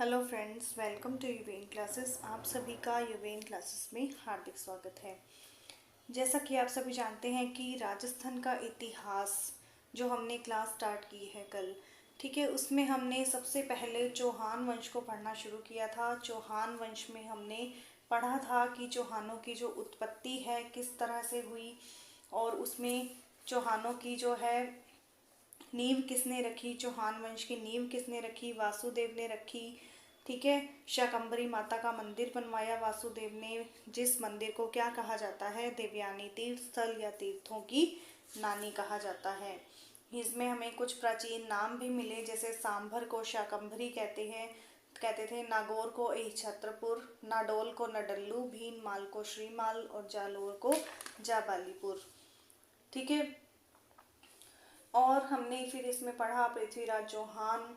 Hello friends, welcome to यूवेन classes. आप सभी का यूवेन क्लासेस में हार्दिक स्वागत है। जैसा कि आप सभी जानते हैं कि राजस्थान का इतिहास जो हमने क्लास स्टार्ट की है कल, ठीक है, उसमें हमने सबसे पहले चौहान वंश को पढ़ना शुरू किया था। चौहान वंश में हमने पढ़ा था कि चौहानों की जो उत्पत्ति है किस तरह से हुई, और उसमें चौहानों की जो है नींव किसने रखी, चौहान वंश की नींव किसने रखी, वासुदेव ने रखी। ठीक है, शाकंभरी माता का मंदिर बनवाया वासुदेव ने, जिस मंदिर को क्या कहा जाता है, देवयानी तीर्थ स्थल या तीर्थों की नानी कहा जाता है। इसमें हमें कुछ प्राचीन नाम भी मिले, जैसे सांभर को शाकंभरी कहते थे, नागौर को छत्रपुर, नाडोल को नडल्लू, भीनमाल को श्रीमाल और जालोर को जाबालीपुर। ठीक है, और हमने फिर इसमें पढ़ा पृथ्वीराज चौहान,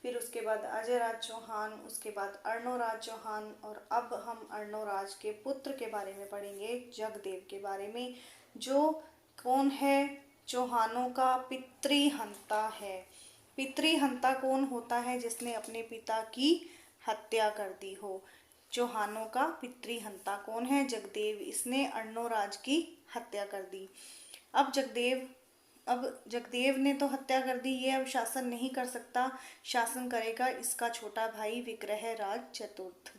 फिर उसके बाद अजयराज चौहान, उसके बाद अर्णोराज चौहान, और अब हम अर्णोराज के पुत्र के बारे में पढ़ेंगे, जगदेव के बारे में, जो कौन है, चौहानों का पितृहंता है। पितृहंता कौन होता है? जिसने अपने पिता की हत्या कर दी हो। चौहानों का पितृहंता कौन है? जगदेव। इसने अर्णोराज की हत्या कर दी। अब जगदेव ने तो हत्या कर दी, ये अब शासन नहीं कर सकता। शासन करेगा इसका छोटा भाई विग्रहराज चतुर्थ।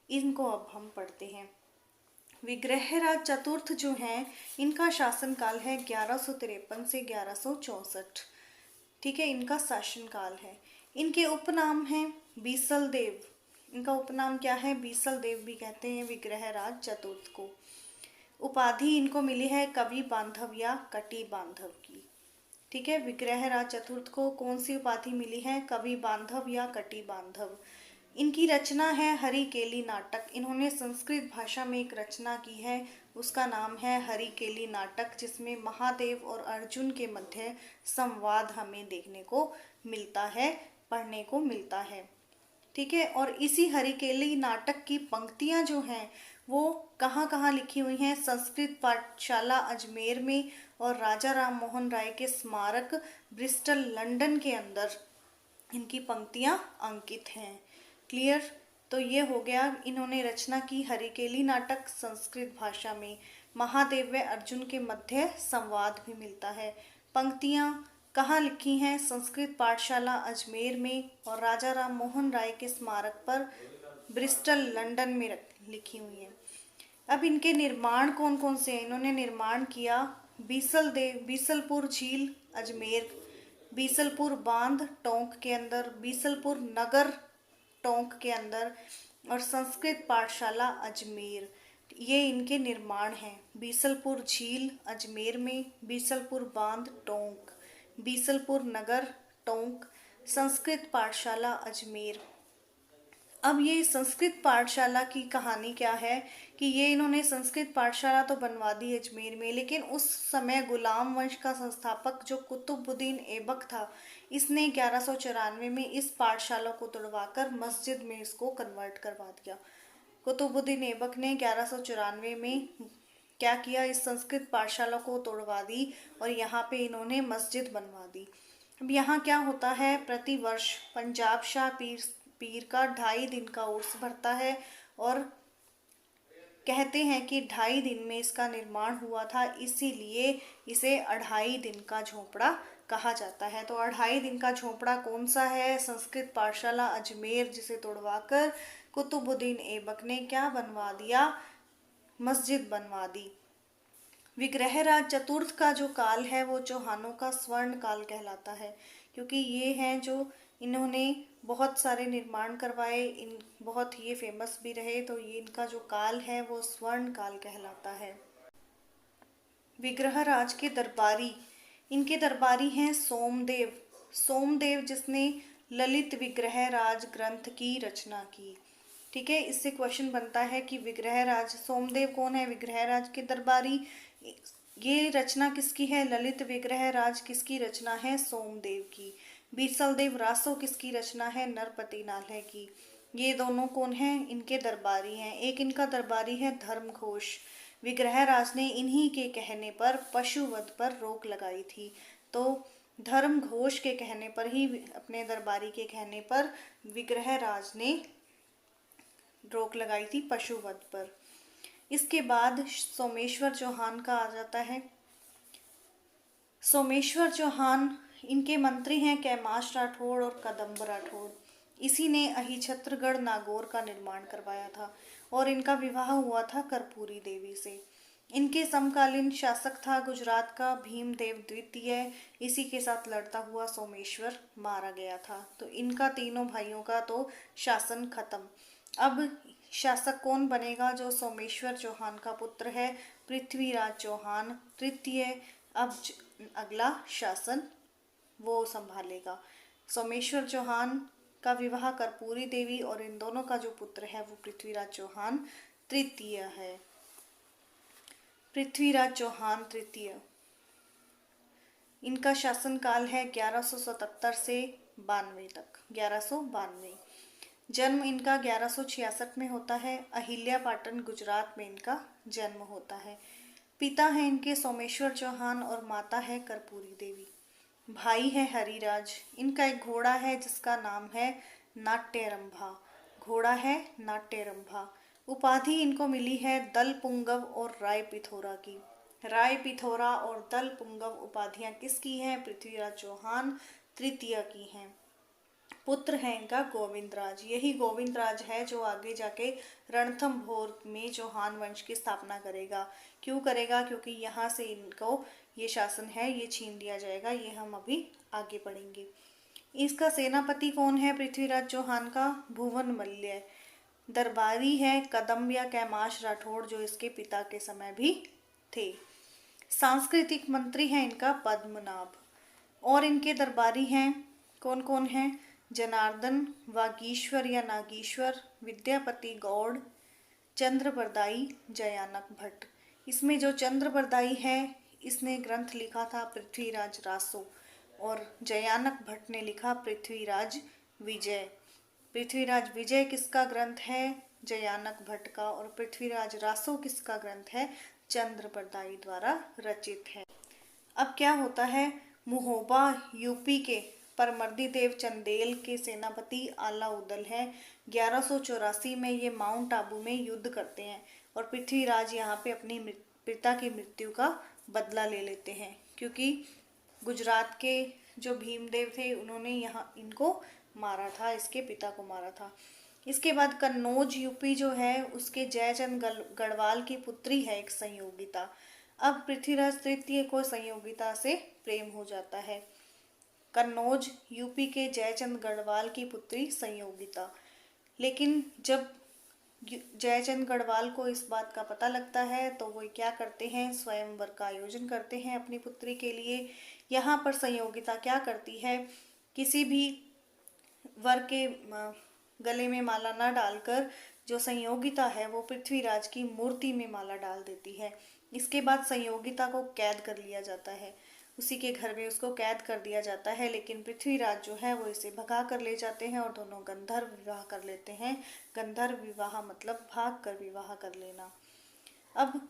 इनको अब हम पढ़ते हैं। विग्रहराज चतुर्थ जो हैं, इनका शासन काल है 1153 से 1164। ठीक है, इनका शासन काल है। इनके उपनाम हैं बीसल देव। इनका उपनाम क्या है? बीसल देव भी कहते हैं विग्रहराज चतुर्थ को। उपाधि इनको मिली है कवि बांधव या कटी बांधव की। ठीक है, विग्रहराज चतुर्थ को कौन सी उपाधि मिली है? कवि बांधव या कटी बांधव। इनकी रचना है हरिकेली नाटक। इन्होंने संस्कृत भाषा में एक रचना की है, उसका नाम है हरिकेली नाटक, जिसमें महादेव और अर्जुन के मध्य संवाद हमें देखने को मिलता है, पढ़ने को मिलता है। ठीक है, और इसी हरिकेली नाटक की पंक्तियां जो हैं वो कहाँ कहाँ लिखी हुई हैं? संस्कृत पाठशाला अजमेर में और राजा राम मोहन राय के स्मारक ब्रिस्टल लंदन के अंदर इनकी पंक्तियां अंकित हैं। क्लियर? तो ये हो गया, इन्होंने रचना की हरिकेली नाटक संस्कृत भाषा में। महादेव व अर्जुन के मध्य संवाद भी मिलता है। पंक्तियां कहाँ लिखी हैं? संस्कृत पाठशाला अजमेर में और राजा राम मोहन राय के स्मारक पर ब्रिस्टल लंदन में लिखी हुई हैं। अब इनके निर्माण कौन कौन से हैं? इन्होंने निर्माण किया बीसलपुर झील अजमेर, बीसलपुर बांध टोंक के अंदर, बीसलपुर नगर टोंक के अंदर, और संस्कृत पाठशाला अजमेर। ये इनके निर्माण हैं। बीसलपुर झील अजमेर में, बीसलपुर बांध टोंक, बीसलपुर नगर टोंक, संस्कृत पाठशाला अजमेर। अब ये संस्कृत पाठशाला की कहानी क्या है कि ये इन्होंने संस्कृत पाठशाला तो बनवा दी अजमेर में, लेकिन उस समय गुलाम वंश का संस्थापक जो कुतुबुद्दीन ऐबक था, इसने 1194 में इस पाठशाला को तोड़वाकर मस्जिद में इसको कन्वर्ट करवा दिया। कुतुबुद्दीन ऐबक ने 1194 में क्या किया? इस संस्कृत पाठशाला को तोड़वा दी और यहाँ पे इन्होंने मस्जिद बनवा दी। अब यहाँ क्या होता है? प्रतिवर्ष पंजाब शाह पीर का 2.5 दिन का उर्स भरता है, और कहते हैं कि 2.5 दिन में इसका निर्माण हुआ था, इसीलिए इसे 2.5 दिन का झोपड़ा कहा जाता है। तो 2.5 दिन का झोपड़ा कौन सा है? संस्कृत पाठशाला अजमेर, जिसे तोड़वाकर कुतुबुद्दीन ऐबक ने क्या बनवा दिया? मस्जिद बनवा दी। विग्रहराज चतुर्थ का जो काल है वो चौहानों का स्वर्ण काल कहलाता है, क्योंकि ये हैं जो इन्होंने बहुत सारे निर्माण करवाए, इन बहुत ये फेमस भी रहे, तो ये इनका जो काल है वो स्वर्ण काल कहलाता है। विग्रहराज के दरबारी, इनके दरबारी हैं सोमदेव जिसने ललित विग्रहराज ग्रंथ की रचना की। ठीक है, इससे क्वेश्चन बनता है कि विग्रहराज सोमदेव कौन है? विग्रहराज के दरबारी। ये रचना किसकी है? ललित विग्रहराज किसकी रचना है? सोमदेव की। बीसलदेव रासो किसकी रचना है? नरपति नाल्हे की। ये दोनों कौन हैं? इनके दरबारी हैं। एक इनका दरबारी है धर्मघोष। विग्रहराज ने इन्हीं के कहने पर पशुवध पर रोक लगाई थी। तो धर्म घोष के कहने पर ही, अपने दरबारी के कहने पर विग्रहराज ने रोक लगाई थी पशुवध पर। इसके बाद सोमेश्वर चौहान का आ जाता है। सोमेश्वर चौहान, इनके मंत्री हैं कैमाश राठौड़ और कदम्ब राठौड़। इसी ने अहिछत्रगढ़ नागौर का निर्माण करवाया था और इनका विवाह हुआ था कर्पूरी देवी से। इनके समकालीन शासक था गुजरात का भीमदेव द्वितीय। इसी के साथ लड़ता हुआ सोमेश्वर मारा गया था। तो इनका तीनों भाइयों का तो शासन खत्म। अब शासक कौन बनेगा? जो सोमेश्वर चौहान का पुत्र है, पृथ्वीराज चौहान तृतीय, अब अगला शासन वो संभालेगा। सोमेश्वर चौहान का विवाह कर्पूरी देवी और इन दोनों का जो पुत्र है वो पृथ्वीराज चौहान तृतीय है। पृथ्वीराज चौहान तृतीय, इनका शासनकाल है 1177 से 92 तक, 1192। जन्म इनका 1166 में होता है। अहिल्या पाटन गुजरात में इनका जन्म होता है। पिता है इनके सोमेश्वर चौहान और माता है कर्पूरी देवी। भाई है हरिराज। इनका एक घोड़ा है जिसका नाम है नाट्यरंभा। घोड़ा है नाट्यरंभा। उपाधि इनको मिली है दल पुंगव और राय पिथोरा की। राय पिथोरा और दल पुंगव उपाधियां किसकी हैं? पृथ्वीराज चौहान तृतीय की हैं। पुत्र है इनका गोविंदराज। यही गोविंदराज है जो आगे जाके रणथंभौर में चौहान वंश की स्थापना करेगा। क्यों करेगा? क्योंकि यहाँ से इनको ये शासन है ये छीन लिया जाएगा। ये हम अभी आगे पढ़ेंगे। इसका सेनापति कौन है पृथ्वीराज चौहान का? भुवन मल्ल। दरबारी है कदम्ब या कैमाश राठौड़ जो इसके पिता के समय भी थे। सांस्कृतिक मंत्री है इनका पद्मनाभ। और इनके दरबारी हैं कौन कौन हैं? जनार्दन वागीश्वर या नागेश्वर, विद्यापति गौड़, चंद्रबरदाई, जयानक भट्ट। इसमें जो चंद्रबरदाई है इसने ग्रंथ लिखा था पृथ्वीराज रासो और जयानक भट्ट ने लिखा पृथ्वीराज विजय। पृथ्वीराज विजय किसका ग्रंथ है? जयानक भट्ट का। और पृथ्वीराज रासो किसका ग्रंथ है? चंद्रबरदाई द्वारा रचित है। अब क्या होता है? महोबा यूपी के परमर्दी देव चंदेल के सेनापति आला उदल है। 1184 में ये माउंट आबू में युद्ध करते हैं और पृथ्वीराज यहाँ पे अपनी पिता की मृत्यु का बदला ले लेते हैं, क्योंकि गुजरात के जो भीमदेव थे उन्होंने यहाँ इनको मारा था, इसके पिता को मारा था। इसके बाद कन्नौज यूपी जो है उसके जयचंद गढ़वाल की पुत्री है एक संयोगिता। अब पृथ्वीराज तृतीय को संयोगिता से प्रेम हो जाता है। कन्नौज यूपी के जयचंद गढ़वाल की पुत्री संयोगिता। लेकिन जब जयचंद गढ़वाल को इस बात का पता लगता है तो वो क्या करते हैं? स्वयंवर का आयोजन करते हैं अपनी पुत्री के लिए। यहाँ पर संयोगिता क्या करती है? किसी भी वर के गले में माला न डालकर जो संयोगिता है वो पृथ्वीराज की मूर्ति में माला डाल देती है। इसके बाद संयोगिता को कैद कर लिया जाता है, उसी के घर में उसको कैद कर दिया जाता है। लेकिन पृथ्वीराज जो है वो इसे भगा कर ले जाते हैं और दोनों गंधर्व विवाह कर लेते हैं। गंधर्व विवाह मतलब भाग कर विवाह कर लेना। अब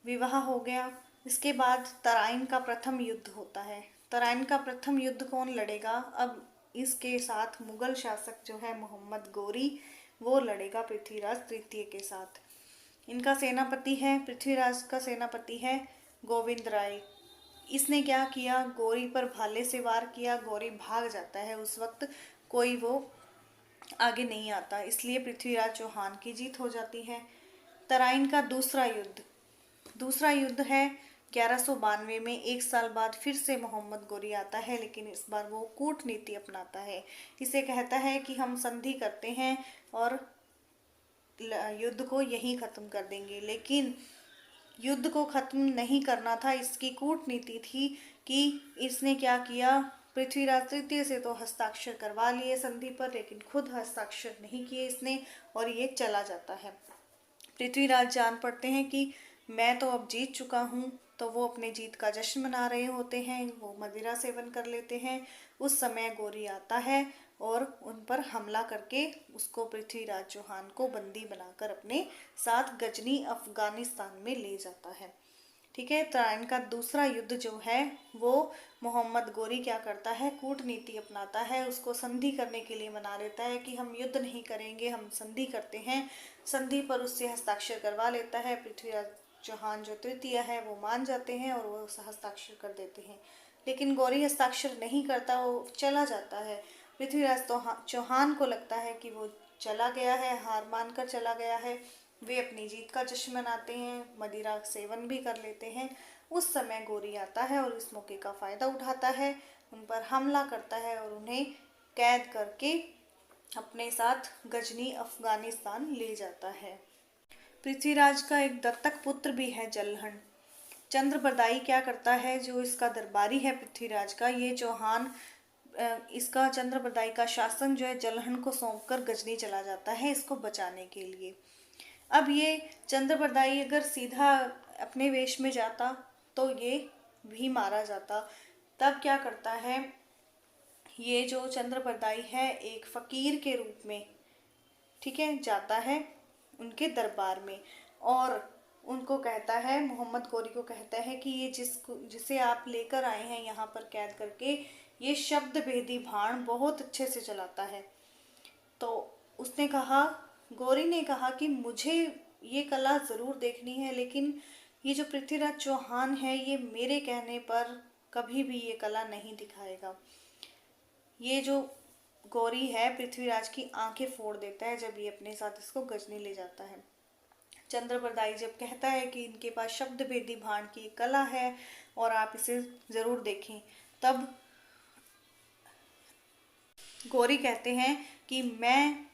विवाह हो गया। इसके बाद तराइन का प्रथम युद्ध होता है। तराइन का प्रथम युद्ध कौन लड़ेगा? अब इसके साथ मुगल शासक जो है मोहम्मद गोरी, वो लड़ेगा पृथ्वीराज तृतीय के साथ। इनका सेनापति है, पृथ्वीराज का सेनापति है गोविंद राय। इसने क्या किया? गोरी पर भाले से वार किया। गोरी भाग जाता है, उस वक्त कोई वो आगे नहीं आता, इसलिए पृथ्वीराज चौहान की जीत हो जाती है। तराइन का दूसरा युद्ध है 1192 में। एक साल बाद फिर से मोहम्मद गोरी आता है, लेकिन इस बार वो कूटनीति अपनाता है। इसे कहता है कि हम संधि करते हैं और युद्ध को यहीं खत्म कर देंगे। लेकिन युद्ध को खत्म नहीं करना था, इसकी कूटनीति थी कि इसने क्या किया? पृथ्वीराज तृतीय से तो हस्ताक्षर करवा लिए संधि पर, लेकिन खुद हस्ताक्षर नहीं किए इसने और ये चला जाता है। पृथ्वीराज जान पड़ते हैं कि मैं तो अब जीत चुका हूँ, तो वो अपने जीत का जश्न मना रहे होते हैं। वो मदिरा सेवन कर लेते हैं। उस समय गोरी आता है और उन पर हमला करके उसको पृथ्वीराज चौहान को बंदी बनाकर अपने साथ गजनी अफगानिस्तान में ले जाता है। ठीक है। तो इनका दूसरा युद्ध जो है वो मोहम्मद गोरी क्या करता है, कूटनीति अपनाता है, उसको संधि करने के लिए मना लेता है कि हम युद्ध नहीं करेंगे, हम संधि करते हैं। संधि पर उससे हस्ताक्षर करवा लेता है। पृथ्वीराज चौहान जो तृतीय है वो मान जाते हैं और वो हस्ताक्षर कर देते हैं। लेकिन गौरी हस्ताक्षर नहीं करता, वो चला जाता है। पृथ्वीराज चौहान को लगता है कि वो चला गया है, हार मानकर चला गया है। वे अपनी जीत का जश्न मनाते हैं, मदिरा सेवन भी कर लेते हैं। उस समय गोरी आता है और इस मौके का फायदा उठाता है, उन पर हमला करता है और उन्हें कैद करके अपने साथ गजनी अफगानिस्तान ले जाता है। पृथ्वीराज का एक दत्तक पुत्र भी है जलहन। चंद्रबरदाई क्या करता है, जो इसका दरबारी है पृथ्वीराज का, ये चौहान इसका चंद्रबरदाई का शासन जो है जलहन को सौंपकर गजनी चला जाता है इसको बचाने के लिए। अब ये चंद्रबरदाई अगर सीधा अपने वेश में जाता तो ये भी मारा जाता। तब क्या करता है, ये जो चंद्रबरदाई है एक फकीर के रूप में, ठीक है, जाता है उनके दरबार में और उनको कहता है, मोहम्मद गोरी को कहता है कि ये जिसे आप लेकर आए हैं यहाँ पर कैद करके, ये शब्द भेदी भाण बहुत अच्छे से चलाता है। तो उसने कहा, गौरी ने कहा कि मुझे ये कला ज़रूर देखनी है, लेकिन ये जो पृथ्वीराज चौहान है ये मेरे कहने पर कभी भी ये कला नहीं दिखाएगा। ये जो गौरी है पृथ्वीराज की आंखें फोड़ देता है जब ये अपने साथ इसको गजनी ले जाता है। चंद्रबरदाई जब कहता है कि इनके पास शब्द भेदी भाण की कला है और आप इसे ज़रूर देखें, तब गौरी कहते हैं कि मैं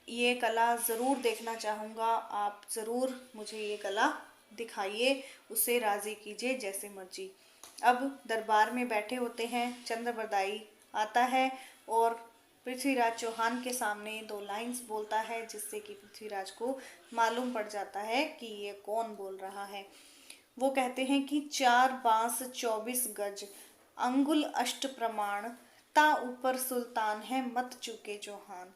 ये कला ज़रूर देखना चाहूँगा, आप ज़रूर मुझे ये कला दिखाइए, उसे राज़ी कीजिए जैसे मर्जी। अब दरबार में बैठे होते हैं, चंद्रबरदाई आता है और पृथ्वीराज चौहान के सामने 2 लाइन्स बोलता है, जिससे कि पृथ्वीराज को मालूम पड़ जाता है कि ये कौन बोल रहा है। वो कहते हैं कि 4 बांस 24 गज, अंगुल अष्ट प्रमाण, ता ऊपर सुल्तान है मत चूके चौहान।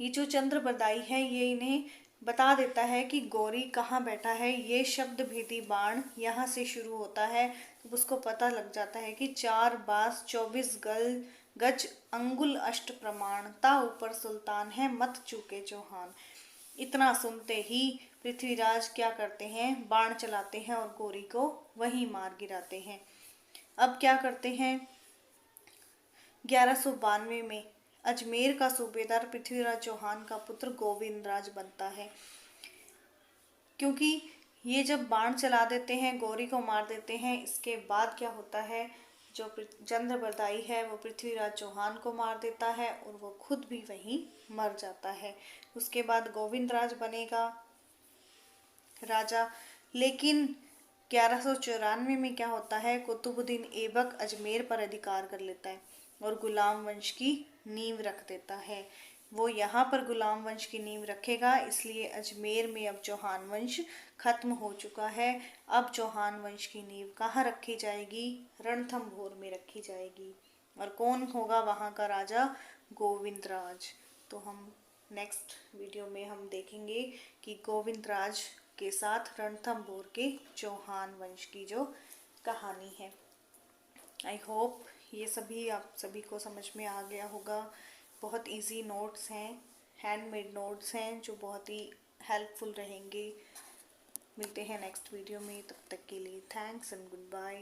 ये जो चंद्रबरदाई है ये इन्हें बता देता है कि गौरी कहाँ बैठा है। ये शब्द भेदी बाण यहाँ से शुरू होता है, तो उसको पता लग जाता है कि 4 बांस 24 गज, अंगुल अष्ट प्रमाण, ता ऊपर सुल्तान है मत चूके चौहान। इतना सुनते ही पृथ्वीराज क्या करते हैं, बाण चलाते हैं और गौरी को वहीं मार गिराते हैं। अब क्या करते हैं, 1192 में अजमेर का सूबेदार पृथ्वीराज चौहान का पुत्र गोविंदराज बनता है। क्योंकि ये जब बाण चला देते हैं, गौरी को मार देते हैं, इसके बाद क्या होता है, जो चंद्रबरदाई है वो पृथ्वीराज चौहान को मार देता है और वो खुद भी वहीं मर जाता है। उसके बाद गोविंदराज बनेगा राजा। लेकिन 1194 में क्या होता है, कुतुबुद्दीन ऐबक अजमेर पर अधिकार कर लेता है और गुलाम वंश की नींव रख देता है। वो यहाँ पर गुलाम वंश की नींव रखेगा, इसलिए अजमेर में अब चौहान वंश खत्म हो चुका है। अब चौहान वंश की नींव कहाँ रखी जाएगी, रणथंभौर में रखी जाएगी। और कौन होगा वहाँ का राजा, गोविंदराज। तो हम नेक्स्ट वीडियो में हम देखेंगे कि गोविंदराज के साथ रणथंभौर के चौहान वंश की जो कहानी है। आई होप ये सभी आप सभी को समझ में आ गया होगा। बहुत इजी नोट्स हैं, हैंडमेड नोट्स हैं जो बहुत ही हेल्पफुल रहेंगे। मिलते हैं नेक्स्ट वीडियो में, तब तक के लिए थैंक्स एंड गुड बाय।